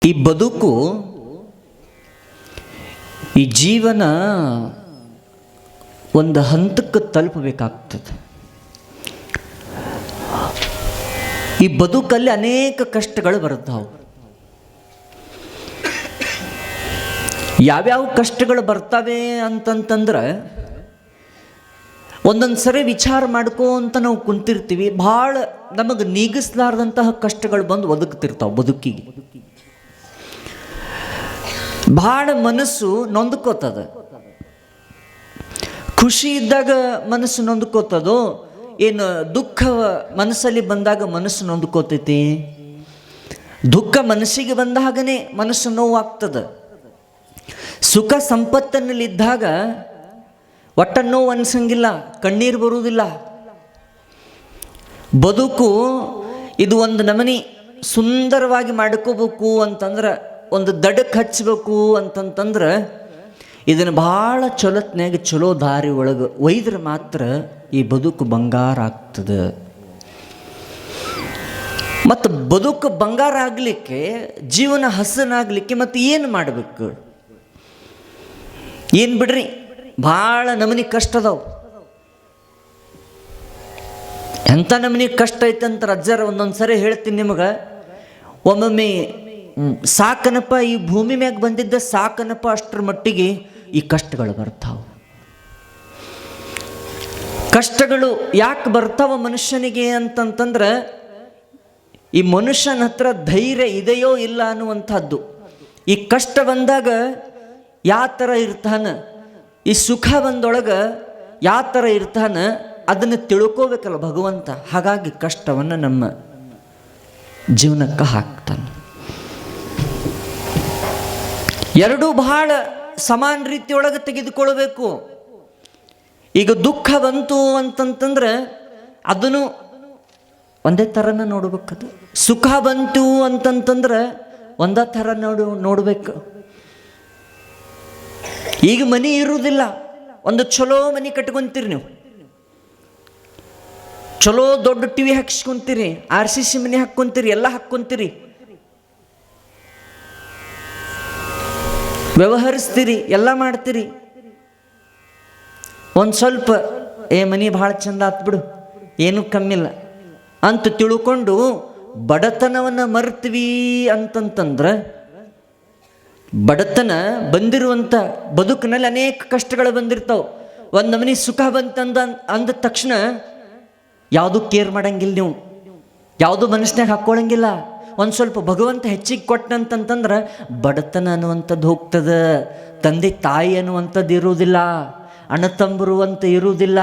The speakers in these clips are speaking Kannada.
ಈ ಬದುಕು, ಈ ಜೀವನ ಒಂದು ಹಂತಕ್ಕೆ ತಲುಪಬೇಕಾಗ್ತದೆ. ಈ ಬದುಕಲ್ಲಿ ಅನೇಕ ಕಷ್ಟಗಳು ಬರ್ತಾವೆ. ಯಾವ್ಯಾವ ಕಷ್ಟಗಳು ಬರ್ತವೆ ಅಂತಂತಂದ್ರೆ ಒಂದೊಂದು ಸರಿ ವಿಚಾರ ಮಾಡ್ಕೋಂತ ನಾವು ಕುಂತಿರ್ತೀವಿ. ಭಾಳ ನಮಗೆ ನೀಗಿಸ್ಲಾರ್ದಂತಹ ಕಷ್ಟಗಳು ಬಂದು ಒದಗ್ತಿರ್ತಾವೆ ಬದುಕಿಗೆ. ಭಾಳ ಮನಸ್ಸು ನೊಂದ್ಕೋತದ. ಖುಷಿ ಇದ್ದಾಗ ಮನಸ್ಸು ನೊಂದ್ಕೋತದೋ ಏನು ದುಃಖ ಮನಸ್ಸಲ್ಲಿ ಬಂದಾಗ ಮನಸ್ಸು ನೊಂದ್ಕೋತೈತಿ. ದುಃಖ ಮನಸ್ಸಿಗೆ ಬಂದಾಗನೇ ಮನಸ್ಸು ನೋವಾಗ್ತದೆ. ಸುಖ ಸಂಪತ್ತಿನಲ್ಲಿದ್ದಾಗ ಒಟ್ಟ ನೋವು ಅನ್ಸಂಗಿಲ್ಲ, ಕಣ್ಣೀರು ಬರುವುದಿಲ್ಲ. ಬದುಕು ಇದು ಒಂದು ನಮನಿ ಸುಂದರವಾಗಿ ಮಾಡ್ಕೋಬೇಕು ಅಂತಂದ್ರೆ, ಒಂದು ದಡಕ್ಕೆ ಹಚ್ಚಬೇಕು ಅಂತಂತಂದ್ರೆ ಇದನ್ನು ಭಾಳ ಚೊಲತ್ನಾಗ ಚಲೋ ದಾರಿ ಒಳಗೆ ಒಯ್ದ್ರೆ ಮಾತ್ರ ಈ ಬದುಕು ಬಂಗಾರ ಆಗ್ತದೆ. ಮತ್ತು ಬದುಕು ಬಂಗಾರ ಆಗಲಿಕ್ಕೆ, ಜೀವನ ಹಸನಾಗಲಿಕ್ಕೆ ಮತ್ತು ಏನು ಮಾಡಬೇಕು? ಏನು ಬಿಡ್ರಿ, ಭಾಳ ನಮನಿ ಕಷ್ಟ ಅದಾವ. ಎಂಥ ನಮನಿ ಕಷ್ಟ ಐತಂತ ಅಜ್ಜರ ಒಂದೊಂದು ಸರಿ ಹೇಳ್ತೀನಿ ನಿಮಗೆ. ಒಮ್ಮೊಮ್ಮೆ ಸಾಕನಪ್ಪ, ಈ ಭೂಮಿ ಮ್ಯಾಗ ಬಂದಿದ್ದ ಸಾಕನಪ್ಪ, ಅಷ್ಟರ ಮಟ್ಟಿಗೆ ಈ ಕಷ್ಟಗಳು ಬರ್ತಾವೆ. ಕಷ್ಟಗಳು ಯಾಕೆ ಬರ್ತಾವ ಮನುಷ್ಯನಿಗೆ ಅಂತಂತಂದ್ರೆ, ಈ ಮನುಷ್ಯನ ಹತ್ರ ಧೈರ್ಯ ಇದೆಯೋ ಇಲ್ಲ ಅನ್ನುವಂಥದ್ದು. ಈ ಕಷ್ಟ ಬಂದಾಗ ಯಾವ ಥರ ಇರ್ತಾನೆ, ಈ ಸುಖ ಬಂದೊಳಗೆ ಯಾವ ಥರ ಇರ್ತಾನೆ ಅದನ್ನು ತಿಳ್ಕೋಬೇಕಲ್ಲ ಭಗವಂತ. ಹಾಗಾಗಿ ಕಷ್ಟವನ್ನು ನಮ್ಮ ಜೀವನಕ್ಕೆ ಹಾಕ್ತಾನೆ. ಎರಡೂ ಬಹಳ ಸಮಾನ ರೀತಿಯೊಳಗೆ ತೆಗೆದುಕೊಳ್ಬೇಕು. ಈಗ ದುಃಖ ಬಂತು ಅಂತಂತಂದ್ರೆ ಅದನ್ನು ಒಂದೇ ಥರನ ನೋಡ್ಬೇಕದು. ಸುಖ ಬಂತು ಅಂತಂತಂದ್ರೆ ಒಂದೇ ಥರ ನೋಡ್ಬೇಕು. ಈಗ ಮನೆ ಇರುವುದಿಲ್ಲ, ಒಂದು ಚಲೋ ಮನೆ ಕಟ್ಕೊಂತೀರಿ ನೀವು, ಚಲೋ ದೊಡ್ಡ ಟಿವಿ ಹಾಕಿಸ್ಕೊಂತೀರಿ, RCC ಮನೆ ಹಾಕ್ಕೊಂತೀರಿ, ಎಲ್ಲ ಹಾಕ್ಕೊಂತೀರಿ, ವ್ಯವಹರಿಸ್ತೀರಿ, ಎಲ್ಲ ಮಾಡ್ತೀರಿ. ಒಂದು ಸ್ವಲ್ಪ ಮನೆ ಭಾಳ ಚಂದ ಆತ್ಬಿಡು, ಏನೂ ಕಮ್ಮಿಲ್ಲ ಅಂತ ತಿಳ್ಕೊಂಡು ಬಡತನವನ್ನು ಮರ್ತೀವಿ ಅಂತಂತಂದ್ರೆ, ಬಡತನ ಬಂದಿರುವಂಥ ಬದುಕಿನಲ್ಲಿ ಅನೇಕ ಕಷ್ಟಗಳು ಬಂದಿರ್ತಾವೆ. ಒಂದು ನಮನಿ ಸುಖ ಅಂದ ತಕ್ಷಣ ಯಾವುದೂ ಕೇರ್ ಮಾಡಂಗಿಲ್ಲ, ನೀವು ಯಾವುದೂ ಮನಸ್ಸಿನಾಗ ಹಾಕ್ಕೊಳ್ಳಂಗಿಲ್ಲ. ಒಂದು ಸ್ವಲ್ಪ ಭಗವಂತ ಹೆಚ್ಚಿಗೆ ಕೊಟ್ಟಂತಂತಂದ್ರೆ ಬಡತನ ಅನ್ನುವಂಥದ್ದು ಹೋಗ್ತದೆ. ತಂದೆ ತಾಯಿ ಅನ್ನುವಂಥದ್ದು ಇರುವುದಿಲ್ಲ, ಅಣ್ಣ ತಮ್ಮರು ಅಂತ ಇರುವುದಿಲ್ಲ.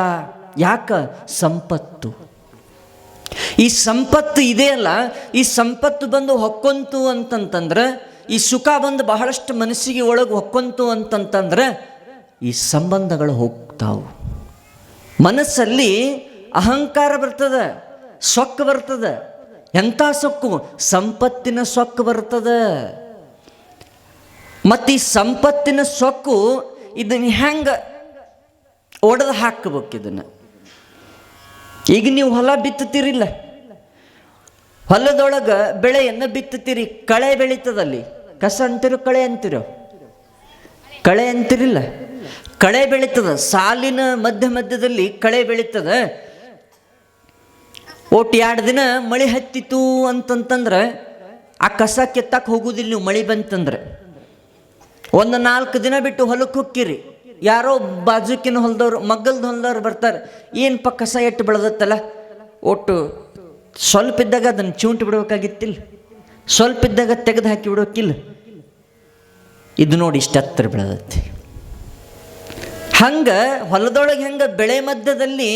ಯಾಕೆ? ಸಂಪತ್ತು. ಈ ಸಂಪತ್ತು ಇದೆಯಲ್ಲ, ಈ ಸಂಪತ್ತು ಬಂದು ಹೊಕ್ಕೊಂತು ಅಂತಂತಂದ್ರೆ, ಈ ಸುಖ ಬಂದು ಬಹಳಷ್ಟು ಮನಸ್ಸಿಗೆ ಒಳಗೆ ಹೊಕ್ಕೊಂತು ಅಂತಂತಂದ್ರೆ ಈ ಸಂಬಂಧಗಳು ಹೋಗ್ತಾವು. ಮನಸ್ಸಲ್ಲಿ ಅಹಂಕಾರ ಬರ್ತದೆ, ಸೊಕ್ಕು ಬರ್ತದೆ. ಎಂಥ ಸೊಕ್ಕು? ಸಂಪತ್ತಿನ ಸೊಕ್ಕು ಬರ್ತದೆ. ಮತ್ತು ಈ ಸಂಪತ್ತಿನ ಸೊಕ್ಕು ಇದನ್ನು ಹೆಂಗೆ ಒಡೆದು ಹಾಕಬೇಕು? ಇದನ್ನು ಈಗ ನೀವು ಹೊಲ ಬಿತ್ತುತ್ತೀರಿಲ್ಲ, ಹೊಲದೊಳಗೆ ಬೆಳೆಯನ್ನು ಬಿತ್ತುತ್ತೀರಿ, ಕಳೆ ಬೆಳೀತದಲ್ಲಿ. ಕಸ ಅಂತಿರೋ ಕಳೆ ಅಂತಿರೋ? ಕಳೆ ಅಂತಿರಿಲ್ಲ, ಕಳೆ ಬೆಳೀತದ. ಸಾಲಿನ ಮಧ್ಯದಲ್ಲಿ ಕಳೆ ಬೆಳೀತದ. ಒಟ್ಟು 2 ದಿನ ಮಳೆ ಹತ್ತಿತು ಅಂತಂತಂದ್ರೆ ಆ ಕಸ ಕೆತ್ತಕ್ಕೆ ಹೋಗುವುದಿಲ್ಲ ನೀವು, ಮಳೆ ಬಂತಂದ್ರೆ. ಒಂದು 4 ದಿನ ಬಿಟ್ಟು ಹೊಲಕ್ಕೆ ಹೋಗ್ಕಿರಿ, ಯಾರೋ ಬಾಜುಕಿನ ಹೊಲದವ್ರು, ಮಗ್ಗಲ್ದ ಹೊಲದವ್ರು ಬರ್ತಾರೆ. ಏನಪ್ಪ ಕಸ ಎಟ್ಟು ಬೆಳೆದತ್ತಲ್ಲ, ಒಟ್ಟು ಸ್ವಲ್ಪ ಇದ್ದಾಗ ಅದನ್ನು ಚೂಂಟಿ ಬಿಡ್ಬೇಕಾಗಿತ್ತಿಲ್ಲ, ಸ್ವಲ್ಪ ಇದ್ದಾಗ ತೆಗೆದು ಹಾಕಿ ಬಿಡೋಕ್ಕಿಲ್ಲ. ಇದು ನೋಡಿ ಇಷ್ಟು ಹತ್ತಿರ ಬೆಳೆದತ್ತೆ. ಹಂಗೆ ಹೊಲದೊಳಗೆ ಹೆಂಗೆ ಬೆಳೆ ಮಧ್ಯದಲ್ಲಿ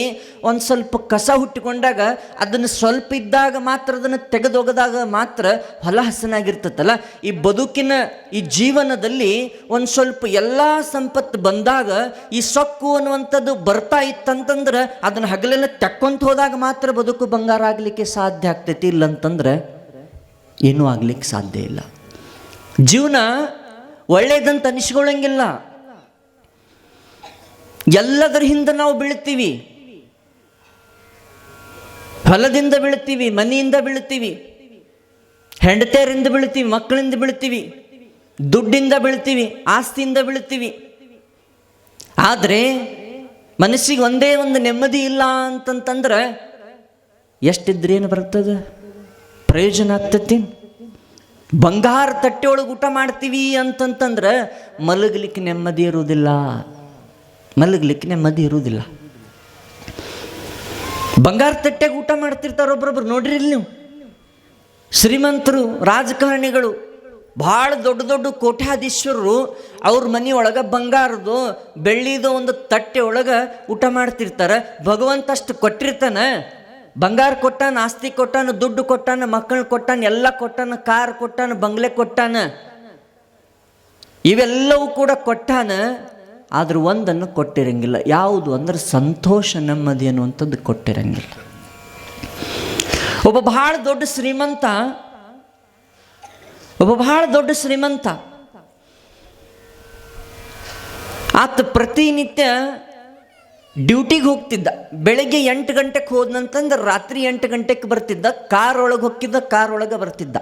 ಒಂದು ಸ್ವಲ್ಪ ಕಸ ಹುಟ್ಟಿಕೊಂಡಾಗ ಅದನ್ನು ಸ್ವಲ್ಪ ಇದ್ದಾಗ ಮಾತ್ರ ಅದನ್ನು ತೆಗೆದೊಗೆದಾಗ ಮಾತ್ರ ಹೊಲ ಹಸನಾಗಿರ್ತತ್ತಲ್ಲ. ಈ ಬದುಕಿನ ಈ ಜೀವನದಲ್ಲಿ ಒಂದು ಸ್ವಲ್ಪ ಎಲ್ಲ ಸಂಪತ್ತು ಬಂದಾಗ ಈ ಸೊಕ್ಕು ಅನ್ನುವಂಥದ್ದು ಬರ್ತಾ ಇತ್ತಂತಂದ್ರೆ ಅದನ್ನು ಹಗಲೆಲ್ಲ ತೆಕ್ಕೊಂತ ಹೋದಾಗ ಮಾತ್ರ ಬದುಕು ಬಂಗಾರ ಆಗಲಿಕ್ಕೆ ಸಾಧ್ಯ ಆಗ್ತೈತಿ. ಇಲ್ಲಂತಂದ್ರೆ ಏನೂ ಆಗ್ಲಿಕ್ಕೆ ಸಾಧ್ಯ ಇಲ್ಲ. ಜೀವನ ಒಳ್ಳೇದಂತ ಅನಿಸ್ಕೊಳ್ಳಂಗಿಲ್ಲ. ಎಲ್ಲದರ ಹಿಂದೆ ನಾವು ಬೀಳ್ತೀವಿ. ಹೊಲದಿಂದ ಬೀಳ್ತೀವಿ, ಮನೆಯಿಂದ ಬೀಳ್ತೀವಿ, ಹೆಂಡತಿಯರಿಂದ ಬೀಳ್ತೀವಿ, ಮಕ್ಕಳಿಂದ ಬೀಳ್ತೀವಿ, ದುಡ್ಡಿಂದ ಬೀಳ್ತೀವಿ, ಆಸ್ತಿಯಿಂದ ಬೀಳ್ತೀವಿ. ಆದರೆ ಮನಸ್ಸಿಗೆ ಒಂದೇ ಒಂದು ನೆಮ್ಮದಿ ಇಲ್ಲ ಅಂತಂತಂದ್ರೆ ಎಷ್ಟಿದ್ರೇನು ಬರ್ತದೆ? ಪ್ರಯೋಜನ ಆಗ್ತತಿ? ಬಂಗಾರ ತಟ್ಟೆ ಒಳಗೆ ಊಟ ಮಾಡ್ತೀವಿ ಅಂತಂತಂದ್ರೆ ಮಲಗಲಿಕ್ಕೆ ನೆಮ್ಮದಿ ಇರುವುದಿಲ್ಲ, ಮಲಗಲಿಕ್ಕೆ ನೆಮ್ಮದಿ ಇರುವುದಿಲ್ಲ. ಬಂಗಾರ ತಟ್ಟೆಗೆ ಊಟ ಮಾಡ್ತಿರ್ತಾರೆ ಒಬ್ರೊಬ್ರು, ನೋಡ್ರಿ ಇಲ್ಲಿ ನೀವು. ಶ್ರೀಮಂತರು, ರಾಜಕಾರಣಿಗಳು, ಭಾಳ ದೊಡ್ಡ ದೊಡ್ಡ ಕೋಟ್ಯಾಧೀಶ್ವರರು ಅವ್ರ ಮನೆಯೊಳಗೆ ಬಂಗಾರದು ಬೆಳ್ಳಿದು ಒಂದು ತಟ್ಟೆ ಒಳಗೆ ಊಟ ಮಾಡ್ತಿರ್ತಾರೆ. ಭಗವಂತ ಅಷ್ಟು ಕೊಟ್ಟಿರ್ತಾನ, ಬಂಗಾರ ಕೊಟ್ಟಾನ, ಆಸ್ತಿ ಕೊಟ್ಟಾನ, ದುಡ್ಡು ಕೊಟ್ಟಾನ, ಮಕ್ಕಳು ಕೊಟ್ಟಾನ, ಎಲ್ಲ ಕೊಟ್ಟಾನ, ಕಾರ್ ಕೊಟ್ಟಾನ, ಬಂಗ್ಲೆ ಕೊಟ್ಟಾನ, ಇವೆಲ್ಲವೂ ಕೂಡ ಕೊಟ್ಟಾನ. ಆದ್ರೆ ಒಂದನ್ನು ಕೊಟ್ಟಿರಂಗಿಲ್ಲ. ಯಾವುದು ಅಂದ್ರೆ ಸಂತೋಷ, ನೆಮ್ಮದಿ ಅನ್ನುವಂಥದ್ದು ಕೊಟ್ಟಿರಂಗಿಲ್ಲ. ಒಬ್ಬ ಬಹಳ ದೊಡ್ಡ ಶ್ರೀಮಂತ ಆತ ಪ್ರತಿನಿತ್ಯ ಡ್ಯೂಟಿಗೆ ಹೋಗ್ತಿದ್ದ. ಬೆಳಗ್ಗೆ 8 ಗಂಟೆಗೆ ಹೋದ್ನಂತಂದ್ರೆ ರಾತ್ರಿ 8 ಗಂಟೆಗೆ ಬರ್ತಿದ್ದ. ಕಾರ್ ಒಳಗೆ ಹೋಗ್ತಿದ್ದ, ಕಾರ್ ಒಳಗೆ ಬರ್ತಿದ್ದ.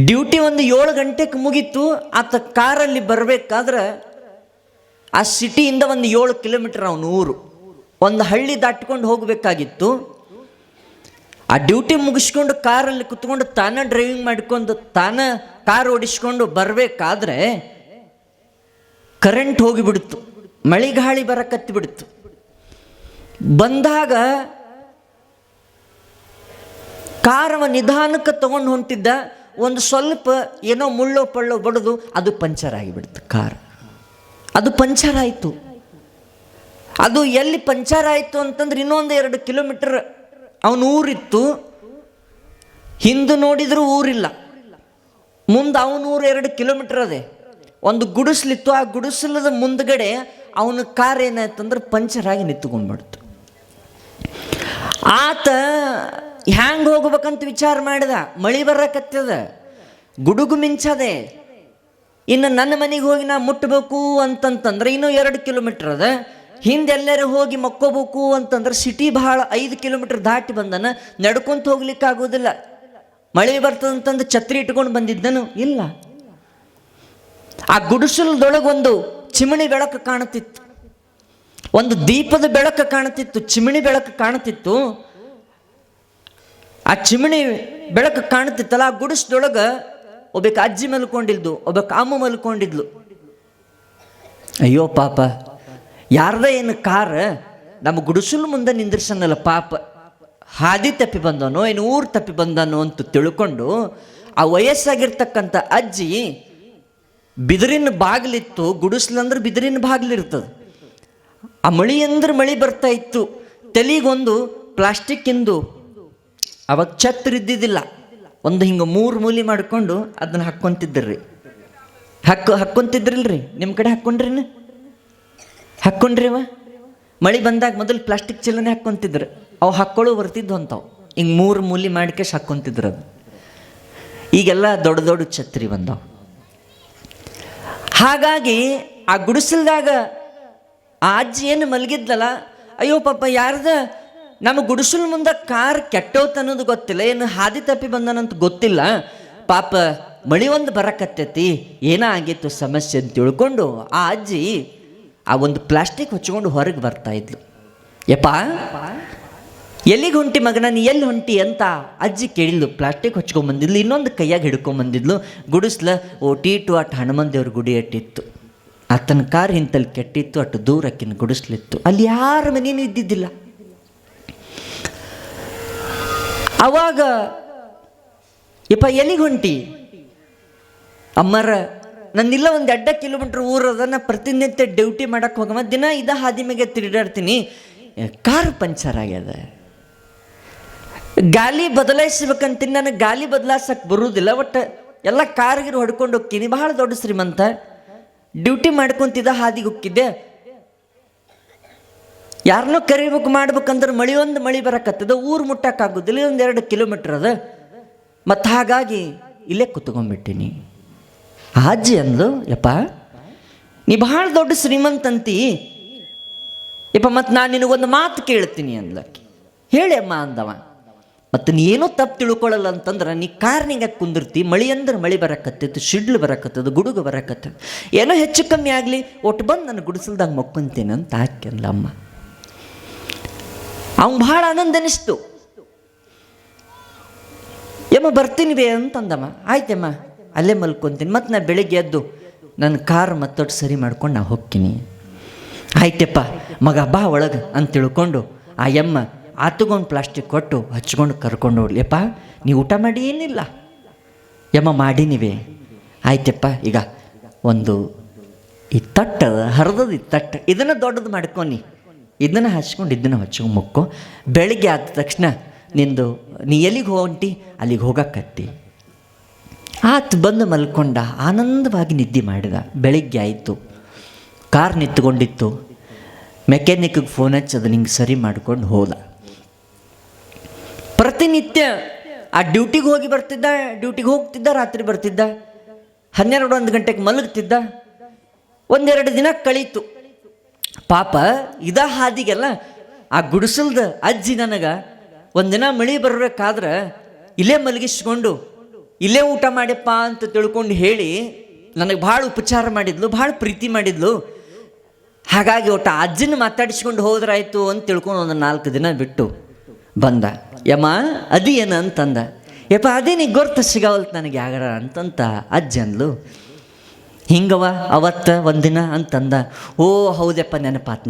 ಡ್ಯೂಟಿ ಒಂದು 7 ಗಂಟೆಗೆ ಮುಗೀತು. ಆತ ಕಾರಲ್ಲಿ ಬರಬೇಕಾದ್ರೆ ಆ ಸಿಟಿಯಿಂದ ಒಂದು 7 ಕಿಲೋಮೀಟರ್ ಅವನ ಊರು, ಒಂದು ಹಳ್ಳಿ ದಾಟ್ಕೊಂಡು ಹೋಗಬೇಕಾಗಿತ್ತು. ಆ ಡ್ಯೂಟಿ ಮುಗಿಸ್ಕೊಂಡು ಕಾರಲ್ಲಿ ಕುತ್ಕೊಂಡು ತಾನ ಡ್ರೈವಿಂಗ್ ಮಾಡ್ಕೊಂಡು ತಾನ ಕಾರ್ ಓಡಿಸ್ಕೊಂಡು ಬರಬೇಕಾದ್ರೆ ಕರೆಂಟ್ ಹೋಗಿಬಿಡ್ತು, ಮಳೆ ಗಾಳಿ ಬರಕತ್ತಿ ಬಿಡ್ತು. ಬಂದಾಗ ಕಾರವ ನಿಧಾನಕ್ಕೆ ತಗೊಂಡು ಹೊಂಟಿದ್ದ. ಒಂದು ಸ್ವಲ್ಪ ಏನೋ ಮುಳ್ಳೋ ಪಳ್ಳೋ ಬಡಿದು ಅದು ಪಂಚರ್ ಆಗಿಬಿಡ್ತು. ಕಾರ್ ಅದು ಪಂಚರ್ ಆಯಿತು. ಅದು ಎಲ್ಲಿ ಪಂಚರ್ ಆಯಿತು ಅಂತಂದ್ರೆ ಇನ್ನೊಂದು 2 ಕಿಲೋಮೀಟರ್ ಅವನ ಊರಿತ್ತು. ಹಿಂದೆ ನೋಡಿದ್ರು ಊರಿಲ್ಲ, ಮುಂದೆ ಅವನ ಊರು 2 ಕಿಲೋಮೀಟರ್ ಅದೇ. ಒಂದು ಗುಡಿಸ್ಲಿತ್ತು, ಆ ಗುಡಿಸಲದ ಮುಂದ್ಗಡೆ ಅವನ ಕಾರ್ ಏನಾಯ್ತಂದ್ರೆ ಪಂಚರ್ ಆಗಿ ನಿಂತ್ಕೊಂಡ್ಬಿಡ್ತು. ಆತ ಹ್ಯಾಂಗೆ ಹೋಗ್ಬೇಕಂತ ವಿಚಾರ ಮಾಡಿದ. ಮಳೆ ಬರಕತ್ತದ, ಗುಡುಗು ಮಿಂಚದೆ. ಇನ್ನು ನನ್ನ ಮನೆಗೆ ಹೋಗಿ ನಾ ಮುಟ್ಟಬೇಕು ಅಂತಂತಂದ್ರೆ ಇನ್ನೂ 2 ಕಿಲೋಮೀಟರ್ ಅದ. ಹಿಂದೆಲ್ಲರೂ ಹೋಗಿ ಮಕ್ಕೋಬೇಕು ಅಂತಂದ್ರೆ ಸಿಟಿ ಬಹಳ 5 ಕಿಲೋಮೀಟರ್ ದಾಟಿ ಬಂದನ. ನಡ್ಕೊಂತ ಹೋಗ್ಲಿಕ್ಕೆ ಆಗೋದಿಲ್ಲ. ಮಳೆ ಬರ್ತದಂತಂದು ಛತ್ರಿ ಇಟ್ಕೊಂಡು ಬಂದಿದ್ದನು ಇಲ್ಲ. ಆ ಗುಡಿಸಲದೊಳಗೊಂದು ಚಿಮಣಿ ಬೆಳಕು ಕಾಣುತ್ತಿತ್ತು, ಒಂದು ದೀಪದ ಬೆಳಕು ಕಾಣುತ್ತಿತ್ತು, ಚಿಮಣಿ ಬೆಳಕು ಕಾಣುತ್ತಿತ್ತು. ಆ ಚಿಮಣಿ ಬೆಳಕು ಕಾಣುತ್ತಿತ್ತಲ್ಲ, ಆ ಗುಡಿಸದೊಳಗೆ ಒಬ್ಬಕ್ಕೆ ಅಜ್ಜಿ ಮಲ್ಕೊಂಡಿದ್ಲು, ಒಬ್ಬಕ್ಕೆ ಅಮ್ಮ ಮಲ್ಕೊಂಡಿದ್ಲು. ಅಯ್ಯೋ ಪಾಪ, ಯಾರ್ದ ಏನು ಕಾರ್ ನಮ್ಮ ಗುಡಿಸಲು ಮುಂದೆ ನಿಂದ್ರಿಸನಲ್ಲ ಪಾಪ, ಹಾದಿ ತಪ್ಪಿ ಬಂದನೋ ಏನು ಊರು ತಪ್ಪಿ ಬಂದನೋ ಅಂತ ತಿಳ್ಕೊಂಡು ಆ ವಯಸ್ಸಾಗಿರ್ತಕ್ಕಂಥ ಅಜ್ಜಿ ಬಿದಿರಿನ ಬಾಗಿಲಿತ್ತು. ಗುಡಿಸ್ಲಂದ್ರೆ ಬಿದಿರಿನ ಬಾಗಿಲಿರ್ತದೆ. ಆ ಮಳಿ ಅಂದ್ರೆ ಮಳಿ ಬರ್ತಾ ಇತ್ತು. ತಲೆಗೊಂದು ಪ್ಲಾಸ್ಟಿಕ್ ಇಂದು ಅವಾಗ ಛತ್ರ ಇದ್ದಿದ್ದಿಲ್ಲ, ಒಂದು ಹಿಂಗೆ 3 ಮೂಲಿ ಮಾಡಿಕೊಂಡು ಅದನ್ನ ಹಾಕ್ಕೊಂತಿದ್ರಿ. ಹಾಕ್ಕೊಂತಿದ್ರಿಲ್ರಿ ನಿಮ್ಮ ಕಡೆ? ಹಾಕ್ಕೊಂಡ್ರಿ ಅವ ಮಳೆ ಬಂದಾಗ ಮೊದಲು ಪ್ಲಾಸ್ಟಿಕ್ ಚೀಲನೆ ಹಾಕ್ಕೊಂತಿದ್ರು. ಅವು ಹಾಕ್ಕೊಳ್ಳೋ ಬರ್ತಿದ್ವು ಅಂತಾವು, ಹಿಂಗೆ 3 ಮೂಲಿ ಮಾಡ್ಕೇಶ್ ಹಾಕ್ಕೊಂತಿದ್ರು. ಅದು ಈಗೆಲ್ಲ ದೊಡ್ಡ ದೊಡ್ಡ ಛತ್ರಿ ಬಂದವು. ಹಾಗಾಗಿ ಆ ಗುಡಿಸಲ್ದಾಗ ಆ ಅಜ್ಜಿ ಏನು ಮಲಗಿದ್ಲಲ್ಲ, ಅಯ್ಯೋ ಪಾಪ ಯಾರ್ದ ನಮ್ಮ ಗುಡಿಸಲ್ ಮುಂದೆ ಕಾರ್ ಕೆಟ್ಟೋತ್ ಅನ್ನೋದು ಗೊತ್ತಿಲ್ಲ, ಏನು ಹಾದಿ ತಪ್ಪಿ ಬಂದನಂತ ಗೊತ್ತಿಲ್ಲ. ಪಾಪ ಮಳಿ ಒಂದು ಬರಕತ್ತೈತಿ, ಏನೋ ಆಗಿತ್ತು ಸಮಸ್ಯೆ ಅಂತ ತಿಳ್ಕೊಂಡು ಆ ಅಜ್ಜಿ ಆ ಒಂದು ಪ್ಲಾಸ್ಟಿಕ್ ಹೊಚ್ಕೊಂಡು ಹೊರಗೆ ಬರ್ತಾ ಇದ್ಲು. ಯಪ್ಪ ಎಲ್ಲಿಗೆ ಹೊಂಟಿ ಮಗನ, ನೀ ಎಲ್ಲಿ ಹೊಂಟಿ ಅಂತ ಅಜ್ಜಿ ಕೇಳಿದ್ಲು. ಪ್ಲಾಸ್ಟಿಕ್ ಹೊಚ್ಕೊಂಬಂದಿದ್ಲು, ಇನ್ನೊಂದು ಕೈಯಾಗ ಹಿಡ್ಕೊಂಬಂದಿದ್ಲು. ಗುಡಿಸ್ಲ ಓಟೀಟು ಅಟ್ಟು ಹನುಮಂದೇವ್ರ ಗುಡಿ ಅಟ್ಟಿತ್ತು. ಆತನ ಕಾರ್ ಹಿಂತಲ್ಲಿ ಕೆಟ್ಟಿತ್ತು, ಅಟ್ಟು ದೂರ ಅಕ್ಕಿನ ಗುಡಿಸ್ಲಿತ್ತು. ಅಲ್ಲಿ ಯಾರ ಮನೇನೂ ಇದ್ದಿದ್ದಿಲ್ಲ. ಅವಾಗ ಯಪ್ಪ ಎಲ್ಲಿಗೆ ಹೊಂಟಿ? ಅಮ್ಮರ ನಂದಿಲ್ಲ ಒಂದು 2 ಕಿಲೋಮೀಟ್ರ್ ಊರದ, ನಾ ಪ್ರತಿನಿತ್ಯ ಡ್ಯೂಟಿ ಮಾಡಕ್ಕೆ ಹೋಗಮ್ಮ, ದಿನ ಇದ ಹಾದಿ ಮೇಲೆ ತಿರುಗಾಡ್ತೀನಿ, ಕಾರ್ ಪಂಚರ್ ಆಗ್ಯದ, ಗಾಲಿ ಬದಲಾಯಿಸ್ಬೇಕಂತೀನಿ, ನನಗೆ ಗಾಲಿ ಬದಲಾಯಿಸಕ್ಕೆ ಬರುವುದಿಲ್ಲ, ಒಟ್ಟು ಎಲ್ಲ ಕಾರ್ಗಿರು ಹೊಡ್ಕೊಂಡು ಹೋಗ್ತೀನಿ. ಬಹಳ ದೊಡ್ಡ ಶ್ರೀಮಂತ, ಡ್ಯೂಟಿ ಮಾಡ್ಕೊತಿದ್ದ ಹಾದಿಗೆ ಹೋಗಿದ್ದೆ. ಯಾರನ್ನೋ ಕರಿಬೇಕು ಮಾಡ್ಬೇಕಂದ್ರೆ ಮಳಿ ಬರಕತ್ತದ, ಊರು ಮುಟ್ಟಕ್ಕಾಗೋದಿಲ್ಲ, 1-2 ಕಿಲೋಮೀಟ್ರ್ ಅದ. ಮತ್ತು ಹಾಗಾಗಿ ಇಲ್ಲೇ ಕುತ್ಕೊಂಡ್ಬಿಟ್ಟಿನಿ. ಅಜ್ಜಿ ಅಂದ್ಲು, ಯಪ್ಪ ನೀ ಬಹಳ ದೊಡ್ಡ ಶ್ರೀಮಂತಂತಿ ಯಪ್ಪ, ಮತ್ತು ನಾನು ನಿನಗೊಂದು ಮಾತು ಕೇಳ್ತೀನಿ ಅಂದ್ಲಕ್ಕಿ. ಹೇಳಿ ಅಮ್ಮ ಅಂದವ. ಮತ್ತು ನೀ ಏನೂ ತಪ್ಪು ತಿಳ್ಕೊಳ್ಳಲ್ಲ ಅಂತಂದ್ರೆ ನೀ ಕಾರ್ನಿಗೆ ಕುಂದಿರ್ತಿ, ಮಳೆ ಅಂದ್ರೆ ಮಳೆ ಬರಕತ್ತೈತಿ, ಶಿಡ್ಲು ಬರಕತ್ತದ, ಗುಡುಗು ಬರಕತ್ತದ, ಏನೋ ಹೆಚ್ಚು ಕಮ್ಮಿ ಆಗಲಿ ಒಟ್ಟು ಬಂದು ನಾನು ಗುಡಿಸಲ್ದಾಗ ಮಕ್ಕೊಂತೇನೆ ಅಂತ ಹಾಕ್ಯಲ್ಲ ಅಮ್ಮ. ಅವ್ನು ಭಾಳ ಆನಂದ ಅನಿಸ್ತು. ಯಮ್ಮ ಬರ್ತೀನಿ ಬೇ ಅಂತಂದಮ್ಮ. ಆಯ್ತಮ್ಮ ಅಲ್ಲೇ ಮಲ್ಕೊತೀನಿ, ಮತ್ತು ನಾ ಬೆಳಿಗ್ಗೆ ಎದ್ದು ನನ್ನ ಕಾರ್ ಮತ್ತೊಟ್ಟು ಸರಿ ಮಾಡ್ಕೊಂಡು ನಾ ಹೋಗ್ತೀನಿ. ಆಯ್ತಪ್ಪ ಮಗ ಬಾ ಒಳಗೆ ಅಂತ ತಿಳ್ಕೊಂಡು ಆ ಯಮ್ಮ ಆತಗೊಂಡು ಪ್ಲಾಸ್ಟಿಕ್ ಕೊಟ್ಟು ಹಚ್ಕೊಂಡು ಕರ್ಕೊಂಡು ಹೋಗ್ಲಿಯಪ್ಪ. ನೀವು ಊಟ ಮಾಡಿ ಏನಿಲ್ಲ ಯಮ್ಮ ಮಾಡಿನಿವೆ. ಆಯ್ತಪ್ಪ ಈಗ ಒಂದು ಈ ತಟ್ಟು ಹರಿದದ, ಈ ತಟ್ಟು ಇದನ್ನು ದೊಡ್ಡದು ಮಾಡ್ಕೊನಿ, ಇದನ್ನು ಹಚ್ಕೊಂಡು ಇದನ್ನು ಹಚ್ಕೊಂಡು ಮುಕ್ಕೋ. ಬೆಳಿಗ್ಗೆ ಆದ ತಕ್ಷಣ ನಿಂದು ನೀ ಎಲ್ಲಿಗೆ ಹೊಂಟಿ ಅಲ್ಲಿಗೆ ಹೋಗಕ್ಕತ್ತಿ. ಆತ ಬಂದು ಮಲ್ಕೊಂಡ, ಆನಂದವಾಗಿ ನಿದ್ದೆ ಮಾಡಿದ. ಬೆಳಿಗ್ಗೆ ಆಯಿತು, ಕಾರ್ ನಿಂತ್ಕೊಂಡಿತ್ತು. ಮೆಕ್ಯಾನಿಕ್ಗೆ ಫೋನ್ ಹಚ್ಚಿ ಅದು ನಿಂಗೆ ಸರಿ ಮಾಡ್ಕೊಂಡು ಹೋದ. ಪ್ರತಿನಿತ್ಯ ಆ ಡ್ಯೂಟಿಗೆ ಹೋಗಿ ಬರ್ತಿದ್ದ, ಡ್ಯೂಟಿಗೆ ಹೋಗ್ತಿದ್ದ, ರಾತ್ರಿ ಬರ್ತಿದ್ದ, 12-1 ಗಂಟೆಗೆ ಮಲಗ್ತಿದ್ದ. ಒಂದೆರಡು ದಿನ ಕಳೀತು. ಪಾಪ ಇದ ಹಾದಿಗೆಲ್ಲ ಆ ಗುಡಿಸಲ್ದ ಅಜ್ಜಿ ನನಗೆ ಒಂದಿನ ಮಳೆ ಬರಬೇಕಾದ್ರೆ ಇಲ್ಲೇ ಮಲಗಿಸ್ಕೊಂಡು ಇಲ್ಲೇ ಊಟ ಮಾಡ್ಯಪ್ಪ ಅಂತ ತಿಳ್ಕೊಂಡು ಹೇಳಿ ನನಗೆ ಭಾಳ ಉಪಚಾರ ಮಾಡಿದ್ಲು, ಭಾಳ ಪ್ರೀತಿ ಮಾಡಿದ್ಲು. ಹಾಗಾಗಿ ಒಟ್ಟು ಅಜ್ಜನ ಮಾತಾಡಿಸ್ಕೊಂಡು ಹೋದ್ರಾಯ್ತು ಅಂತ ತಿಳ್ಕೊಂಡು ಒಂದು 4 ದಿನ ಬಿಟ್ಟು ಬಂದ. ಯಮ್ಮ ಅದಿ ಏನು ಅಂತಂದ. ಯಪ್ಪ ಅದೇ ನೀ ಗೊರ್ತ ಸಿಗವಲ್ತು ನನಗೆ ಯಾಗಾರ ಅಂತಂತ ಅಜ್ಜಿ ಅಂದ್ಲು. ಹಿಂಗವ ಅವತ್ತು ಒಂದಿನ ಅಂತಂದ. ಓ ಹೌದಪ್ಪ ನೆನಪಾತ್.